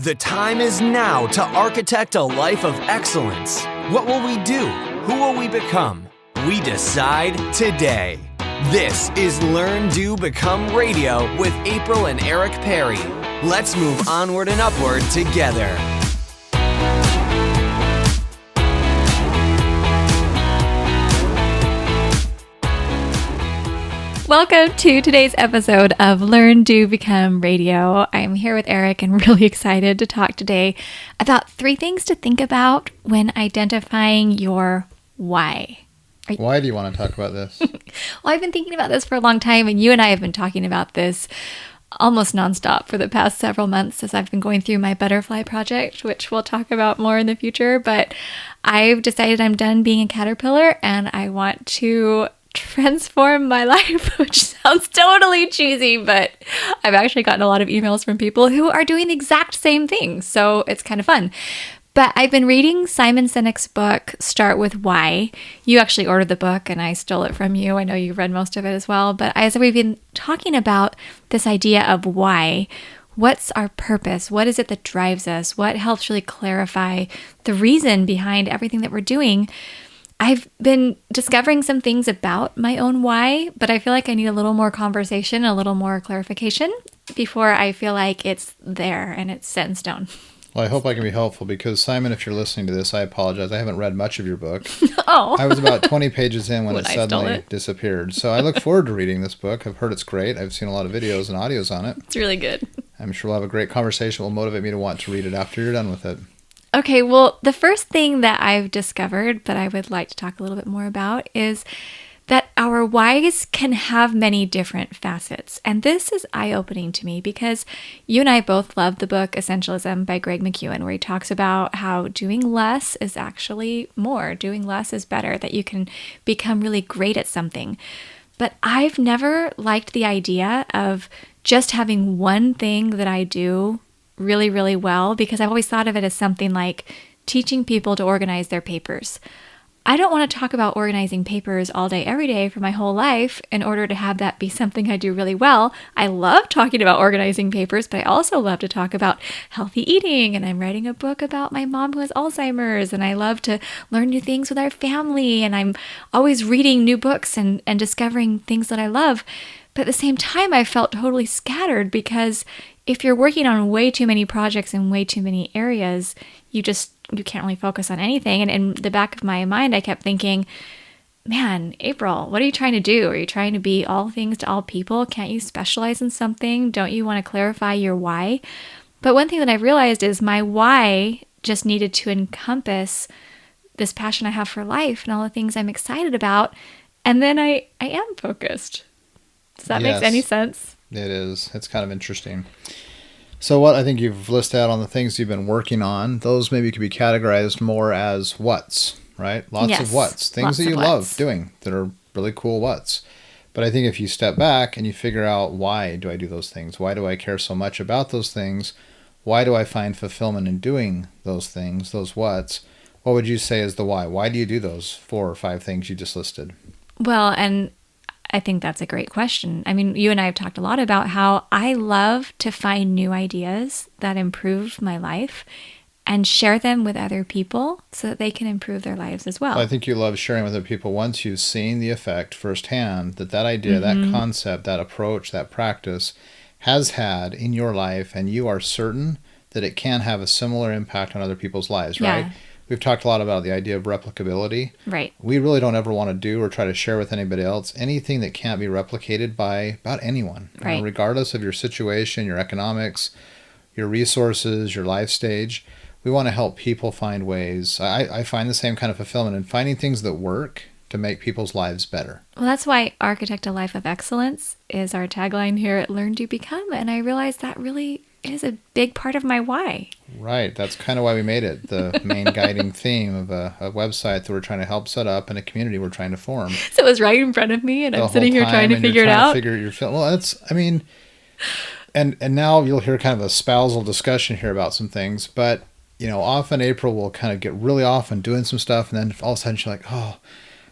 The time is now to architect a life of excellence. What will we do? Who will we become? We decide today. This is Learn, Do, Become Radio with April and Eric Perry. Let's move onward and upward together. Welcome to today's episode of Learn, Do, Become Radio. I'm here with Eric and really excited to talk today about 3 things to think about when identifying your why. Why do you want to talk about this? Well, I've been thinking about this for a long time, and you and I have been talking about this almost nonstop for the past several months as I've been going through my butterfly project, which we'll talk about more in the future. But I've decided I'm done being a caterpillar and I want to transform my life, which sounds totally cheesy, but I've actually gotten a lot of emails from people who are doing the exact same thing. So it's kind of fun. But I've been reading Simon Sinek's book, Start With Why. You actually ordered the book and I stole it from you. I know you read most of it as well. But as we've been talking about this idea of why, what's our purpose? What is it that drives us? What helps really clarify the reason behind everything that we're doing? I've been discovering some things about my own why, but I feel like I need a little more conversation, a little more clarification before I feel like it's there and it's set in stone. Well, I hope I can be helpful because, Simon, if you're listening to this, I apologize. I haven't read much of your book. Oh. I was about 20 pages in when it I suddenly disappeared. So I look forward to reading this book. I've heard it's great. I've seen a lot of videos and audios on it. It's really good. I'm sure we'll have a great conversation. It will motivate me to want to read it after you're done with it. Okay, well, the first thing that I've discovered that I would like to talk a little bit more about is that our whys can have many different facets. And this is eye-opening to me because you and I both love the book Essentialism by Greg McKeown, where he talks about how doing less is actually more. Doing less is better, that you can become really great at something. But I've never liked the idea of just having one thing that I do really, really well, because I've always thought of it as something like teaching people to organize their papers. I don't want to talk about organizing papers all day, every day for my whole life in order to have that be something I do really well. I love talking about organizing papers, but I also love to talk about healthy eating. And I'm writing a book about my mom who has Alzheimer's. And I love to learn new things with our family. And I'm always reading new books and discovering things that I love. But at the same time, I felt totally scattered because if you're working on way too many projects in way too many areas, you can't really focus on anything. And in the back of my mind, I kept thinking, man, April, what are you trying to do? Are you trying to be all things to all people? Can't you specialize in something? Don't you want to clarify your why? But one thing that I realized is my why just needed to encompass this passion I have for life and all the things I'm excited about. And then I am focused. Does that make any sense? It is. It's kind of interesting. So what I think you've listed out on the things you've been working on, those maybe could be categorized more as what's, right? Lots of what's. Things that you love doing that are really cool what's. But I think if you step back and you figure out, why do I do those things? Why do I care so much about those things? Why do I find fulfillment in doing those things, those what's? What would you say is the why? Why do you do those 4 or 5 things you just listed? Well, and I think that's a great question. I mean, you and I have talked a lot about how I love to find new ideas that improve my life and share them with other people so that they can improve their lives as well. I think you love sharing with other people once you've seen the effect firsthand that idea, that concept, that approach, that practice has had in your life, and you are certain that it can have a similar impact on other people's lives, right? Yeah. We've talked a lot about the idea of replicability. Right. We really don't ever want to do or try to share with anybody else anything that can't be replicated by about anyone. Right. Regardless of your situation, your economics, your resources, your life stage. We want to help people find ways. I find the same kind of fulfillment in finding things that work to make people's lives better. Well, that's why Architect a Life of Excellence is our tagline here at Learn, Do, Become. And I realized that really is a big part of my why. Right. That's kind of why we made it the main guiding theme of a website that we're trying to help set up and a community we're trying to form. So it was right in front of me and I'm sitting here trying to figure it out. Well, and now you'll hear kind of a spousal discussion here about some things, but often April will kind of get really off and doing some stuff, and then all of a sudden she's like, oh,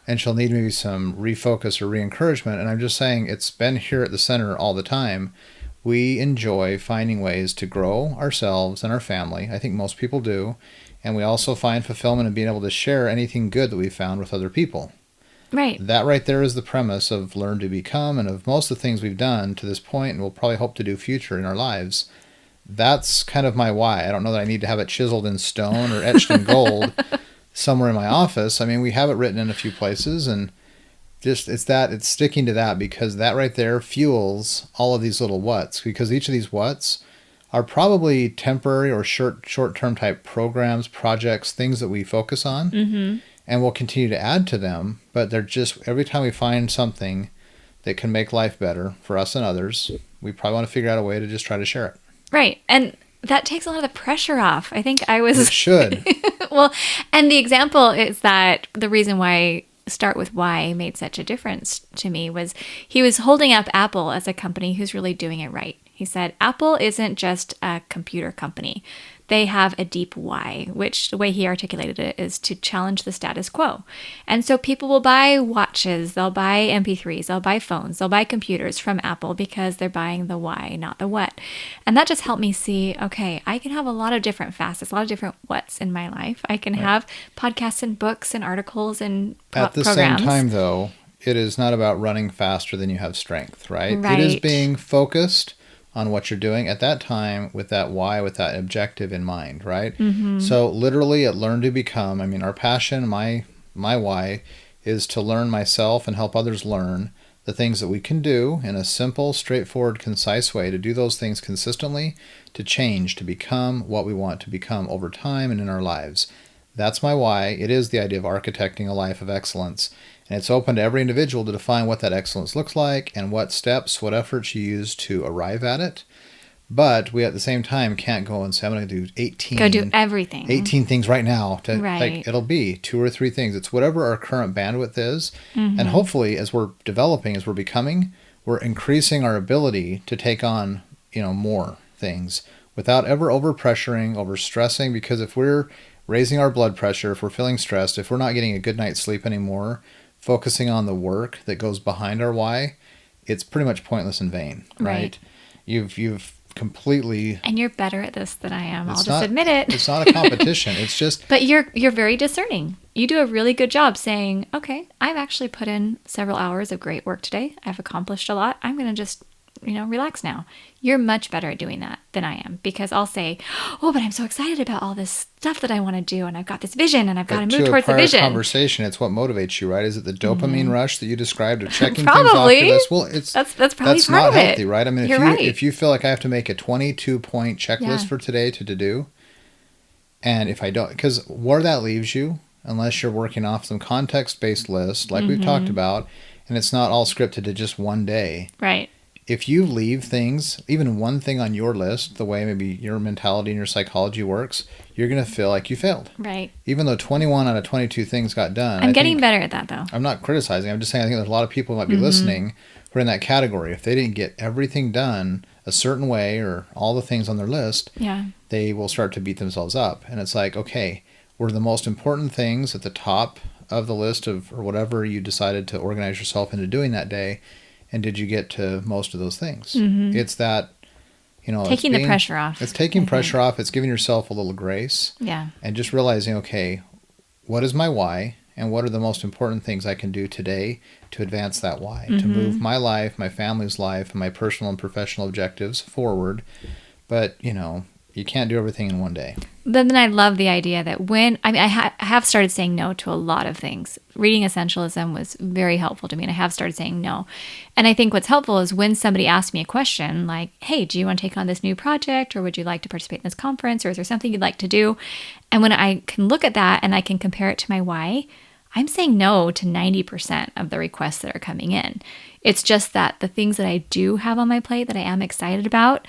and she'll need maybe some refocus or re-encouragement. And I'm just saying, it's been here at the center all the time. we enjoy finding ways to grow ourselves and our family. I think most people do. And we also find fulfillment in being able to share anything good that we found with other people. Right. That right there is the premise of Learn to Become, and of most of the things we've done to this point, and we'll probably hope to do future in our lives. That's kind of my why. I don't know that I need to have it chiseled in stone or etched in gold somewhere in my office. I mean, we have it written in a few places, and just it's sticking to that, because that right there fuels all of these little whats, because each of these whats are probably temporary or short-term type programs, projects, things that we focus on, and we'll continue to add to them. But they're just, every time we find something that can make life better for us and others, we probably want to figure out a way to just try to share it. Right. And that takes a lot of the pressure off. I think I was... It should. Well, and the example is that the reason why Start With Why made such a difference to me was he was holding up Apple as a company who's really doing it right. He said, Apple isn't just a computer company. They have a deep why, which the way he articulated it is to challenge the status quo. And so people will buy watches, they'll buy MP3s, they'll buy phones, they'll buy computers from Apple because they're buying the why, not the what. And that just helped me see, okay, I can have a lot of different facets, a lot of different whats in my life. I can have podcasts and books and articles and At the programs. same time, though, it is not about running faster than you have strength, right? Right. It is being focused on what you're doing at that time with that why, with that objective in mind, right? So literally at Learn to Become, I mean, our passion, my why is to learn myself and help others learn the things that we can do in a simple, straightforward, concise way, to do those things consistently, to change, to become what we want to become over time and in our lives. That's my why. It is the idea of architecting a life of excellence. And it's open to every individual to define what that excellence looks like and what steps, what efforts you use to arrive at it. But we at the same time can't go and say, I'm going to do 18. Go do everything. 18 things right now. Right. Like, it'll be 2 or 3 things. It's whatever our current bandwidth is. And hopefully, as we're developing, as we're becoming, we're increasing our ability to take on, more things without ever overpressuring, overstressing. Because if we're raising our blood pressure, if we're feeling stressed, if we're not getting a good night's sleep anymore, focusing on the work that goes behind our why, it's pretty much pointless and vain, right? You've completely... And you're better at this than I am. I'll just admit it. It's not a competition. It's just... But you're very discerning. You do a really good job saying, okay, I've actually put in several hours of great work today. I've accomplished a lot. I'm going to just, relax now. You're much better at doing that than I am, because I'll say, oh, but I'm so excited about all this stuff that I want to do, and I've got this vision, and I've got to move towards the vision. Conversation, it's what motivates you, right? Is it the dopamine rush that you described of checking things off your list? Well, that's probably that's part not of healthy, it. right? I mean, if you feel like I have to make a 22-point checklist for today to do, and if I don't, because where that leaves you, unless you're working off some context-based list, like we've talked about, and it's not all scripted to just one day. Right. If you leave things, even one thing on your list, the way maybe your mentality and your psychology works, you're going to feel like you failed. Right. Even though 21 out of 22 things got done. I'm getting better at that, though. I'm not criticizing. I'm just saying I think there's a lot of people who might be listening who are in that category. If they didn't get everything done a certain way or all the things on their list, they will start to beat themselves up. And it's like, okay, were the most important things at the top of the list of, or whatever you decided to organize yourself into doing that day, and did you get to most of those things? It's that, taking the pressure off. It's taking pressure off. It's giving yourself a little grace. Yeah. And just realizing, okay, what is my why? And what are the most important things I can do today to advance that why? To move my life, my family's life, and my personal and professional objectives forward. But, you can't do everything in one day. Then I love the idea that I have started saying no to a lot of things. Reading Essentialism was very helpful to me, and I have started saying no. And I think what's helpful is when somebody asks me a question like, hey, do you want to take on this new project, or would you like to participate in this conference, or is there something you'd like to do? And when I can look at that and I can compare it to my why, I'm saying no to 90% of the requests that are coming in. It's just that the things that I do have on my plate that I am excited about,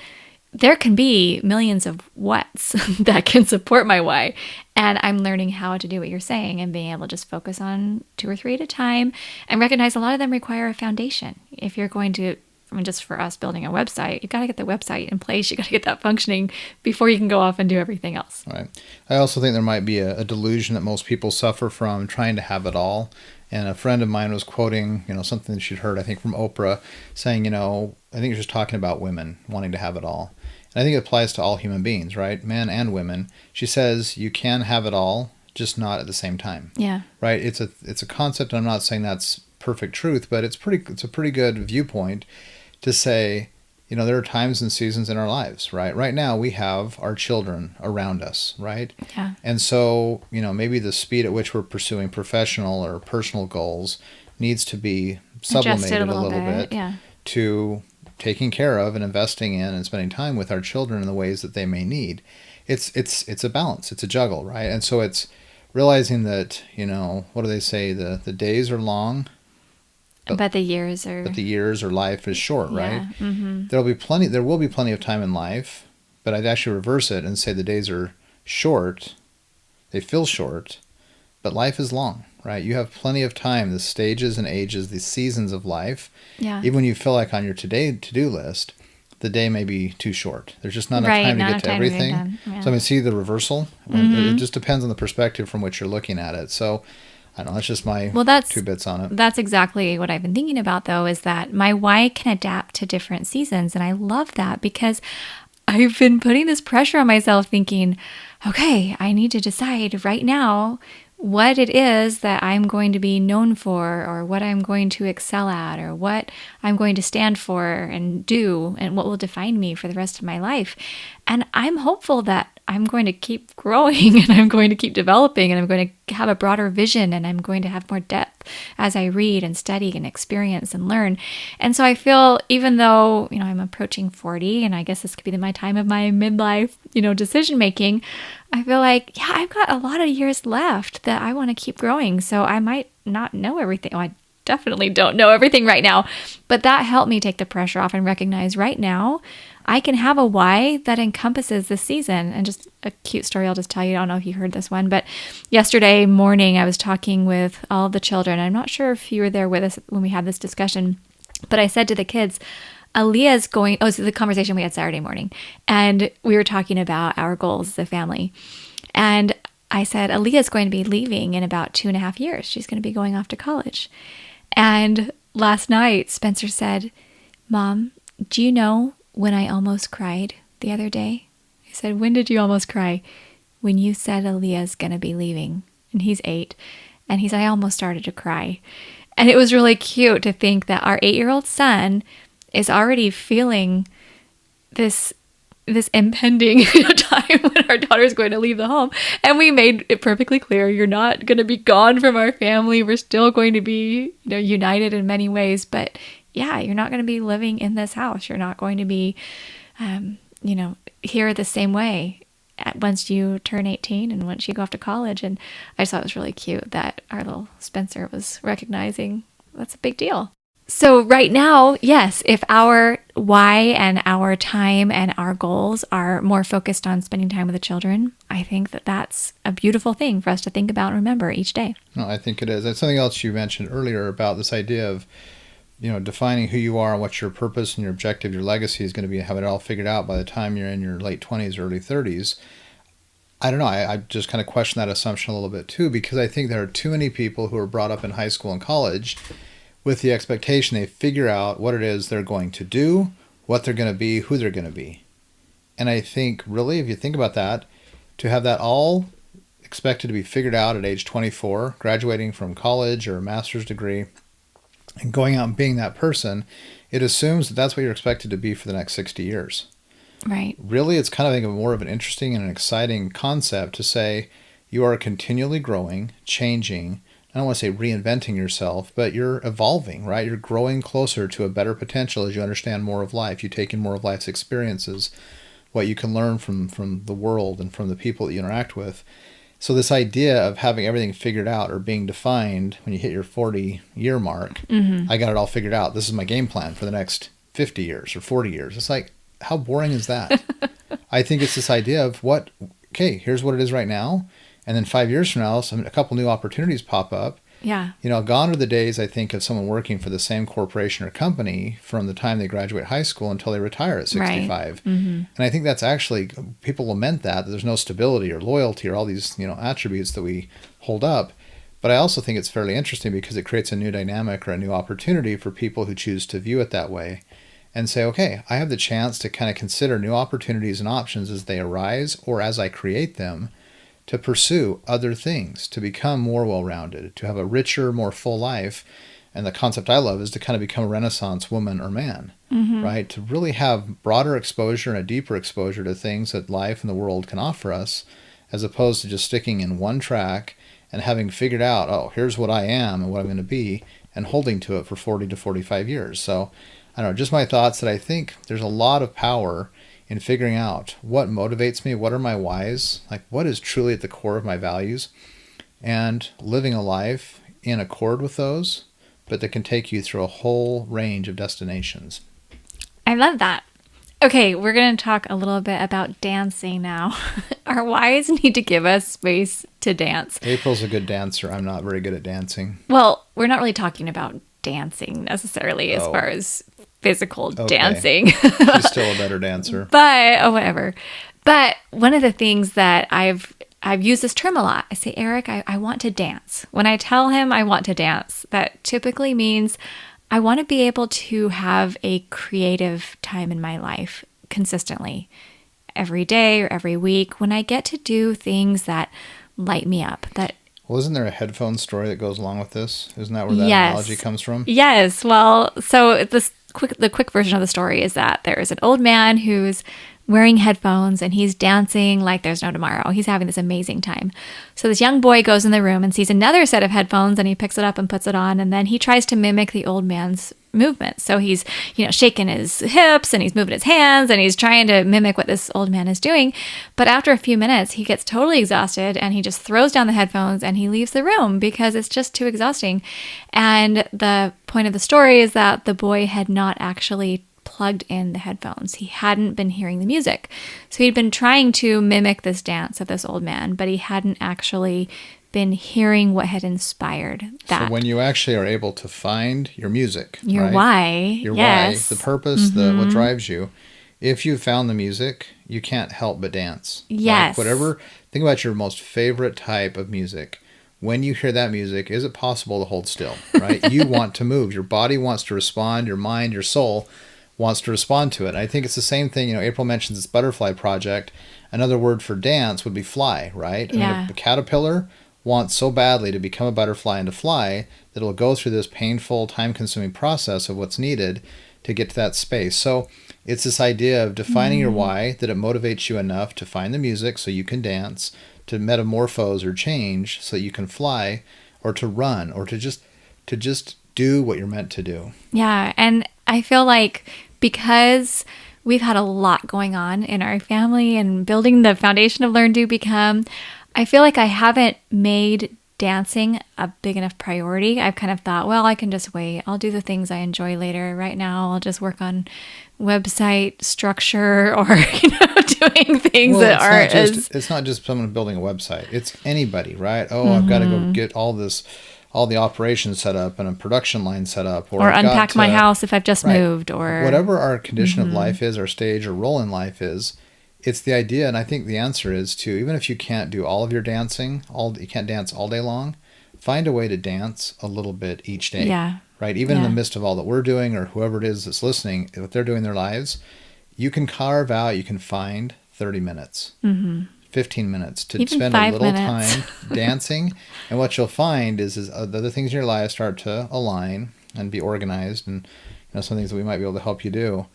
there can be millions of whats that can support my why. And I'm learning how to do what you're saying and being able to just focus on 2 or 3 at a time and recognize a lot of them require a foundation. If you're going to, just for us building a website, you've got to get the website in place. You've got to get that functioning before you can go off and do everything else. Right. I also think there might be a delusion that most people suffer from trying to have it all And a friend of mine was quoting, something that she'd heard, I think, from Oprah, saying, I think she was talking about women wanting to have it all. And I think it applies to all human beings, right? Men and women. She says you can have it all, just not at the same time. Yeah. Right? It's a concept, and I'm not saying that's perfect truth, but it's a pretty good viewpoint to say, there are times and seasons in our lives, right? Right now we have our children around us, right? Yeah. And so, maybe the speed at which we're pursuing professional or personal goals needs to be sublimated a little bit to taking care of and investing in and spending time with our children in the ways that they may need. It's a balance. It's a juggle, right? And so it's realizing that, what do they say? The days are long, but the years or life is short, right? Mm-hmm. There will be plenty of time in life, but I'd actually reverse it and say the days are short. They feel short, but life is long, right? You have plenty of time, the stages and ages, the seasons of life. Yeah. Even when you feel like on your to-do list, the day may be too short. There's just not enough time to get to everything. Yeah. So see the reversal. It just depends on the perspective from which you're looking at it. So I don't know, that's just my 2 bits on it. That's exactly what I've been thinking about, though, is that my why can adapt to different seasons. And I love that because I've been putting this pressure on myself thinking, okay, I need to decide right now what it is that I'm going to be known for, or what I'm going to excel at, or what I'm going to stand for and do, and what will define me for the rest of my life. And I'm hopeful that I'm going to keep growing and I'm going to keep developing and I'm going to have a broader vision and I'm going to have more depth as I read and study and experience and learn. And so I feel, even though, I'm approaching 40 and I guess this could be my time of my midlife, decision making, I feel like, I've got a lot of years left that I want to keep growing. So I might not know everything. Well, I definitely don't know everything right now, but that helped me take the pressure off and recognize right now I can have a why that encompasses the season. And just a cute story I'll just tell you. I don't know if you heard this one, but yesterday morning I was talking with all of the children. I'm not sure if you were there with us when we had this discussion, but I said to the kids, Aaliyah's going, this is the conversation we had Saturday morning, and we were talking about our goals as a family. And I said, Aaliyah's going to be leaving in about 2.5 years. She's going to be going off to college. And last night, Spencer said, Mom, do you know when I almost cried the other day? I said, when did you almost cry? When you said Aaliyah's going to be leaving. And he's 8. And he said, I almost started to cry. And it was really cute to think that our 8-year-old son is already feeling this impending time when our daughter is going to leave the home. And we made it perfectly clear, you're not going to be gone from our family. We're still going to be, united in many ways. But you're not going to be living in this house. You're not going to be, here the same way once you turn 18 and once you go off to college. And I just thought it was really cute that our little Spencer was recognizing that's a big deal. So right now, yes, if our why and our time and our goals are more focused on spending time with the children, I think that that's a beautiful thing for us to think about and remember each day. No, I think it is. That's something else you mentioned earlier about this idea of, defining who you are and what your purpose and your objective, your legacy is going to be, have it all figured out by the time you're in your late 20s, early 30s. I don't know. I just kind of question that assumption a little bit too, because I think there are too many people who are brought up in high school and college with the expectation they figure out what it is they're going to do, what they're going to be, who they're going to be. And I think really, if you think about that, to have that all expected to be figured out at age 24, graduating from college or a master's degree, and going out and being that person, it assumes that that's what you're expected to be for the next 60 years. Right. Really, it's kind of, I think, more of an interesting and an exciting concept to say you are continually growing, changing. I don't want to say reinventing yourself, but you're evolving, right? You're growing closer to a better potential as you understand more of life. You take in more of life's experiences, what you can learn from the world and from the people that you interact with. So this idea of having everything figured out or being defined when you hit your 40-year mark, I got it all figured out. This is my game plan for the next 50 years or 40 years. It's like, how boring is that? I think it's this idea of here's what it is right now. And then 5 years from now, a couple new opportunities pop up. Yeah. Gone are the days, I think, of someone working for the same corporation or company from the time they graduate high school until they retire at 65. Right. Mm-hmm. And I think that's actually, people lament that there's no stability or loyalty or all these, attributes that we hold up. But I also think it's fairly interesting because it creates a new dynamic or a new opportunity for people who choose to view it that way and say, okay, I have the chance to kind of consider new opportunities and options as they arise or as I create them, to pursue other things, to become more well-rounded, to have a richer, more full life. And the concept I love is to kind of become a Renaissance woman or man, right? To really have broader exposure and a deeper exposure to things that life and the world can offer us, as opposed to just sticking in one track and having figured out, oh, here's what I am and what I'm going to be, and holding to it for 40 to 45 years. So, I don't know, just my thoughts that I think there's a lot of power in figuring out what motivates me, what are my whys, like what is truly at the core of my values, and living a life in accord with those, but that can take you through a whole range of destinations. I love that. Okay, we're going to talk a little bit about dancing now. Our whys need to give us space to dance. April's a good dancer. I'm not very good at dancing. Well, we're not really talking about dancing necessarily as far as physical dancing. She's still a better dancer. But, whatever. But one of the things that I've used this term a lot. I say, Eric, I want to dance. When I tell him I want to dance, that typically means I want to be able to have a creative time in my life consistently, every day or every week, when I get to do things that light me up. Well, isn't there a headphone story that goes along with this? Isn't that where that analogy comes from? Yes. Well, so the quick version of the story is that there is an old man who's wearing headphones and he's dancing like there's no tomorrow. He's having this amazing time. So this young boy goes in the room and sees another set of headphones and he picks it up and puts it on, and then he tries to mimic the old man's movement. So he's, shaking his hips and he's moving his hands and he's trying to mimic what this old man is doing. But after a few minutes, he gets totally exhausted and he just throws down the headphones and he leaves the room because it's just too exhausting. And the point of the story is that the boy had not actually plugged in the headphones. He hadn't been hearing the music. So he'd been trying to mimic this dance of this old man, but he hadn't actually been hearing what had inspired that. So when you actually are able to find your music, your right? why, your yes. why, the purpose, what drives you. If you've found the music, you can't help but dance. Yes. Like think about your most favorite type of music. When you hear that music, is it possible to hold still, right? You want to move. Your body wants to respond. Your mind, your soul wants to respond to it. I think it's the same thing. April mentions this butterfly project. Another word for dance would be fly, right? Yeah. I mean, a caterpillar wants so badly to become a butterfly and to fly that it'll go through this painful, time-consuming process of what's needed to get to that space. So it's this idea of defining your why, that it motivates you enough to find the music so you can dance, to metamorphose or change so that you can fly, or to run, or to just do what you're meant to do. Yeah, and I feel like because we've had a lot going on in our family and building the foundation of Learn, Do, Become, I feel like I haven't made dancing a big enough priority. I've kind of thought, well, I can just wait. I'll do the things I enjoy later. Right now, I'll just work on website structure or, doing things that aren't It's not just someone building a website. It's anybody, right? Oh, I've got to go get all the operations set up and a production line set up. Or unpack my house if I've just moved. Or whatever our condition of life is, our stage or role in life is, it's the idea, and I think the answer is to, even if you can't do all of your dancing, you can't dance all day long, find a way to dance a little bit each day. Yeah. Right? Even in the midst of all that we're doing, or whoever it is that's listening, what they're doing in their lives, you can find 30 minutes, 15 minutes to even spend a little minutes. time dancing. And what you'll find is the other things in your life start to align and be organized, and some things that we might be able to help you do.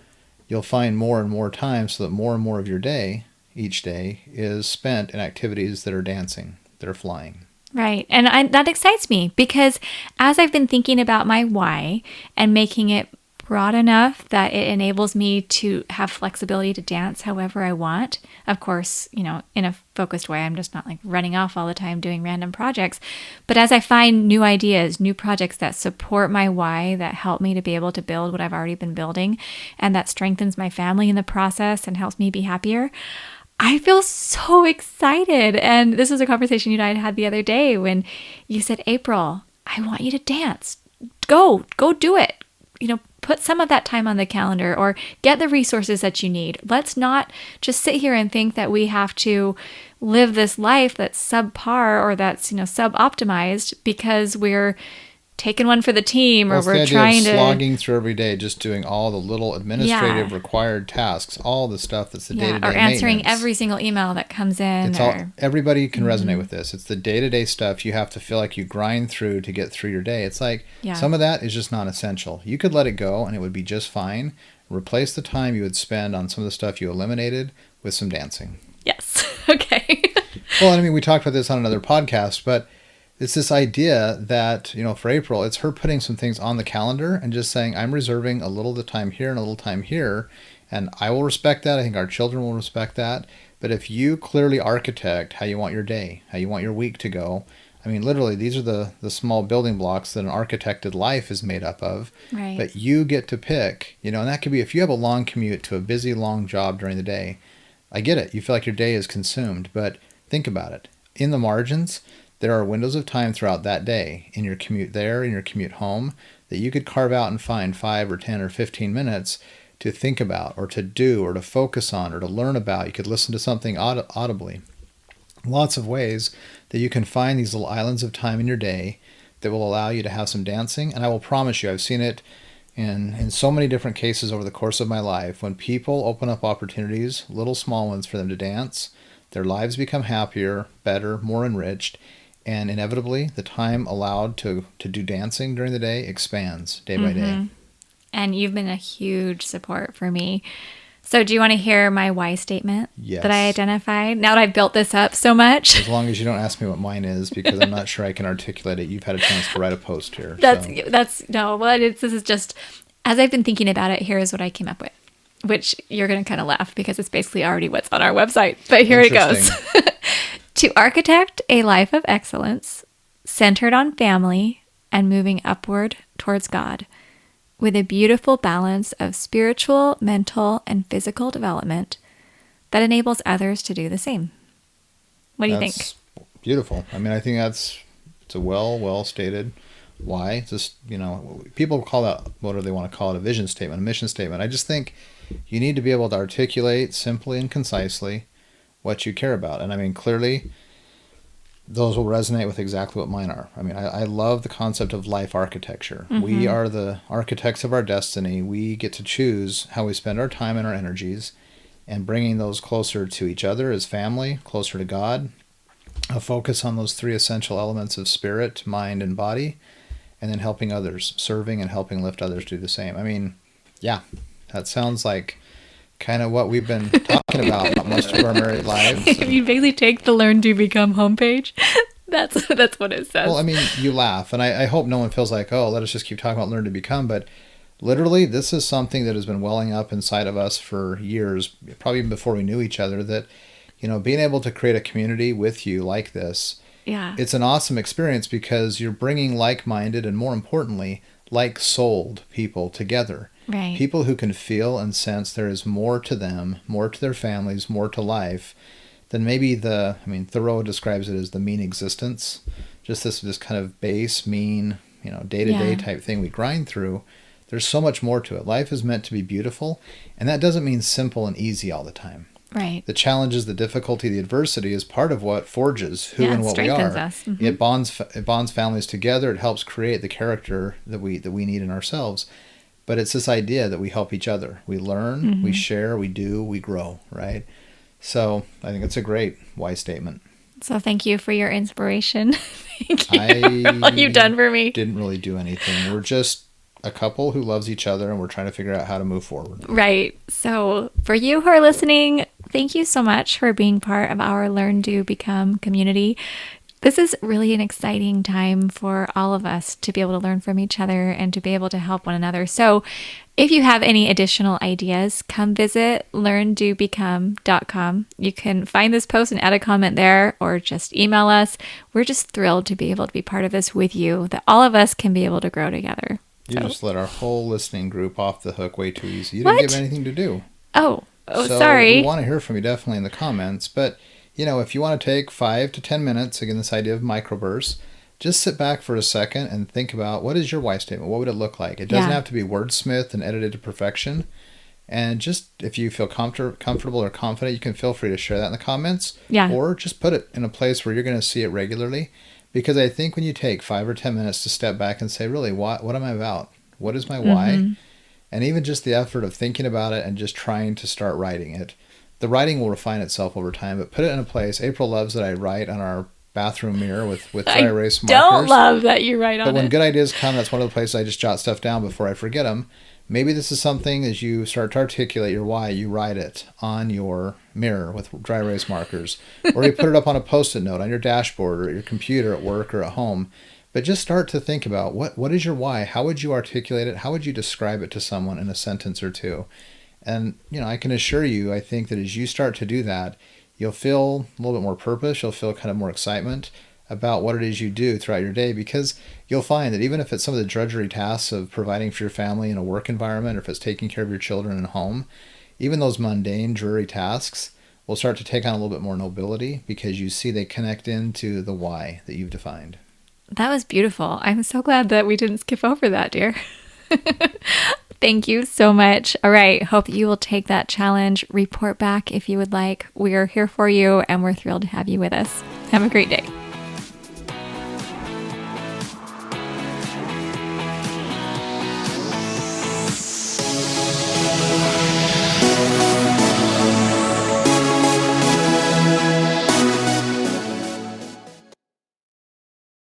You'll find more and more time so that more and more of your day, each day, is spent in activities that are dancing, that are flying. Right. And that excites me because as I've been thinking about my why and making it broad enough that it enables me to have flexibility to dance however I want, of course, in a focused way. I'm just not like running off all the time doing random projects. But as I find new ideas, new projects that support my why, that help me to be able to build what I've already been building, and that strengthens my family in the process and helps me be happier, I feel so excited. And this was a conversation you and I had the other day when you said, April, I want you to dance. Go do it. put some of that time on the calendar or get the resources that you need. Let's not just sit here and think that we have to live this life that's subpar or that's, sub-optimized because we're taking one for the team or we're trying to slogging through every day, just doing all the little administrative required tasks, all the stuff that's the day-to-day or answering every single email that comes in. Everybody can resonate with this. It's the day-to-day stuff you have to feel like you grind through to get through your day. It's like some of that is just not essential. You could let it go and it would be just fine. Replace the time you would spend on some of the stuff you eliminated with some dancing. Yes. Okay. Well, I mean, we talked about this on another podcast, but it's this idea that, for April, it's her putting some things on the calendar and just saying, I'm reserving a little of the time here and a little time here. And I will respect that. I think our children will respect that. But if you clearly architect how you want your day, how you want your week to go, I mean, literally, these are the small building blocks that an architected life is made up of. Right. But you get to pick, and that could be if you have a long commute to a busy, long job during the day. I get it. You feel like your day is consumed. But think about it. In the margins, there are windows of time throughout that day, in your commute there, in your commute home, that you could carve out and find 5 or 10 or 15 minutes to think about or to do or to focus on or to learn about. You could listen to something audibly. Lots of ways that you can find these little islands of time in your day that will allow you to have some dancing. And I will promise you, I've seen it in so many different cases over the course of my life. When people open up opportunities, little small ones for them to dance, their lives become happier, better, more enriched. And inevitably, the time allowed to do dancing during the day expands day by day. And you've been a huge support for me. So do you want to hear my why statement that I identified? Now that I've built this up so much. As long as you don't ask me what mine is, because I'm not sure I can articulate it. You've had a chance to write a post here. This is just, as I've been thinking about it, here's what I came up with. Which you're going to kind of laugh because it's basically already what's on our website. But here it goes. To architect a life of excellence, centered on family and moving upward towards God, with a beautiful balance of spiritual, mental, and physical development that enables others to do the same. What do you think? Beautiful. I mean, I think it's a well stated why. Just, people call that, what do they want to call it, a vision statement, a mission statement. I just think you need to be able to articulate simply and concisely what you care about. And I mean, clearly, those will resonate with exactly what mine are. I mean, I love the concept of life architecture. We are the architects of our destiny. We get to choose how we spend our time and our energies, and bringing those closer to each other as family, closer to God, a focus on those 3 essential elements of spirit, mind, and body, and then helping others, serving and helping lift others do the same. I mean, yeah, that sounds like kind of what we've been talking about most of our married lives. If you basically take the Learn to Become homepage, that's what it says. Well, I mean, you laugh, and I hope no one feels like, oh, let us just keep talking about Learn to Become, but literally, this is something that has been welling up inside of us for years, probably even before we knew each other, that, being able to create a community with you like this, it's an awesome experience because you're bringing like-minded and, more importantly, like-souled people together. Right. People who can feel and sense there is more to them, more to their families, more to life than maybe Thoreau describes it as the mean existence. Just this kind of base, mean, day-to-day type thing we grind through. There's so much more to it. Life is meant to be beautiful, and that doesn't mean simple and easy all the time. Right. The challenges, the difficulty, the adversity is part of what forges who and what we are. Us. Mm-hmm. It bonds families together. It helps create the character that we need in ourselves. But it's this idea that we help each other. We learn, we share, we do, we grow, right? So I think it's a great why statement. So thank you for your inspiration. Thank you for all you've done for me. Didn't really do anything. We're just a couple who loves each other, and we're trying to figure out how to move forward. Right. So for you who are listening, thank you so much for being part of our Learn, Do, Become community. This is really an exciting time for all of us to be able to learn from each other and to be able to help one another. So if you have any additional ideas, come visit learndobecome.com. You can find this post and add a comment there or just email us. We're just thrilled to be able to be part of this with you, that all of us can be able to grow together. You just let our whole listening group off the hook way too easy. You didn't give anything to do. Oh, so sorry. We want to hear from you definitely in the comments, but if you want to take 5 to 10 minutes, again, this idea of microbursts, just sit back for a second and think about, what is your why statement? What would it look like? It doesn't have to be wordsmithed and edited to perfection. And just, if you feel comfortable or confident, you can feel free to share that in the comments. Yeah. Or just put it in a place where you're going to see it regularly. Because I think when you take 5 or 10 minutes to step back and say, really, what am I about? What is my why? And even just the effort of thinking about it and just trying to start writing it. The writing will refine itself over time, but put it in a place. April loves that I write on our bathroom mirror with dry erase markers. I don't love that you write on it. But when good ideas come, that's one of the places I just jot stuff down before I forget them. Maybe this is something, as you start to articulate your why, you write it on your mirror with dry erase markers. Or you put it up on a Post-it note on your dashboard or your computer at work or at home. But just start to think about, what is your why? How would you articulate it? How would you describe it to someone in a sentence or two? And, I can assure you, I think that as you start to do that, you'll feel a little bit more purpose. You'll feel kind of more excitement about what it is you do throughout your day, because you'll find that even if it's some of the drudgery tasks of providing for your family in a work environment, or if it's taking care of your children at home, even those mundane, dreary tasks will start to take on a little bit more nobility because you see they connect into the why that you've defined. That was beautiful. I'm so glad that we didn't skip over that, dear. Thank you so much. All right. Hope you will take that challenge. Report back if you would like. We are here for you, and we're thrilled to have you with us. Have a great day.